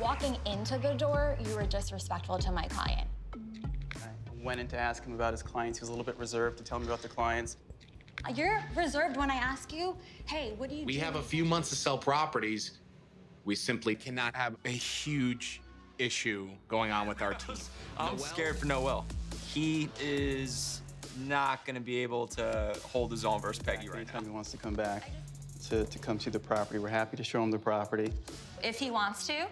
Walking into the door, you were disrespectful to my client. I went in to ask him about his clients. He was a little bit reserved to tell me about the clients. You're reserved when I ask you, hey, what do you do? We have a few months to sell properties. We simply cannot have a huge issue going on with our team. I'm scared for Noel. He is not going to be able to hold his own versus Peggy right now. Anytime he wants to come back to come see the property, we're happy to show him the property. If he wants to,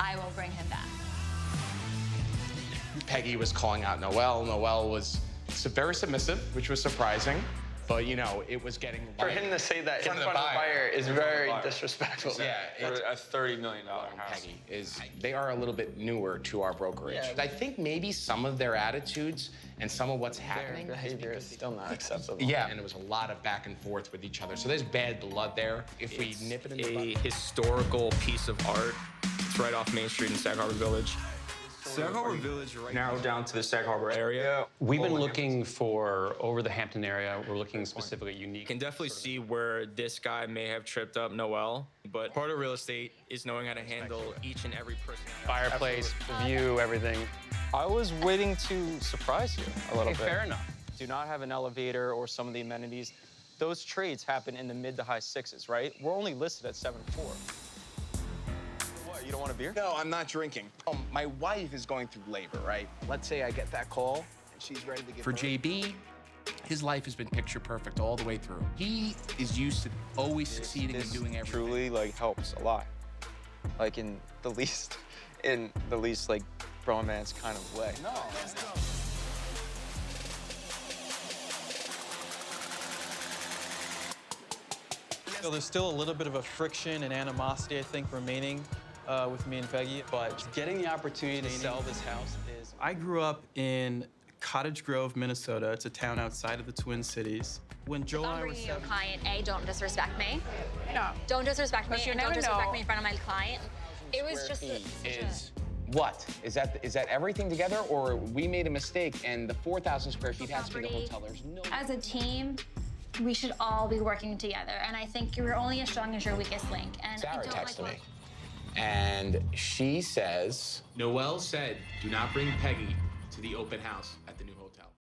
I will bring him back. Peggy was calling out Noel. Noel was very submissive, which was surprising. But, you know, it was getting... For him to say that in front of the buyer is very disrespectful. Yeah, For a $30 million house. Peggy is, they are a little bit newer to our brokerage. Yeah. I think maybe some of their attitudes and some of what's happening... Their behavior is still not acceptable. Yeah, and it was a lot of back and forth with each other. So there's bad blood there. If we nip it in the bud... a historical piece of art. It's right off Main Street in Sag Harbor Village. Sag Harbor Village, right narrowed down to the Sag Harbor area. We've been looking for over the Hampton area. We're looking specifically unique. You can definitely see where this guy may have tripped up Noel, but part of real estate is knowing how to handle each and every person. Fireplace, the view, everything. I was waiting to surprise you a little bit. Fair enough. Do not have an elevator or some of the amenities. Those trades happen in the mid to high sixes, right? We're only listed at 7.4. You don't want a beer? No, I'm not drinking. My wife is going through labor, right? Let's say I get that call and she's ready to give birth. For JB, his life has been picture perfect all the way through. He is used to always succeeding and doing everything. Truly, like, helps a lot. Like, in the least, like, bromance kind of way. No. So there's still a little bit of a friction and animosity, I think, remaining with me and Peggy, but getting the opportunity to sell this house is... I grew up in Cottage Grove, Minnesota. It's a town outside of the Twin Cities. When Joel and I were 7... your client, A, don't disrespect me. No. Don't disrespect me, you and never don't disrespect know. me in front of my client. It was just Is what? Is that everything together, or we made a mistake and the 4,000 square feet has to be the hotel? There's no... As a team, we should all be working together, and I think you're only as strong as your weakest link. And Sarah I don't texted like me, and she says, Noel said, do not bring Peggy to the open house at the new hotel.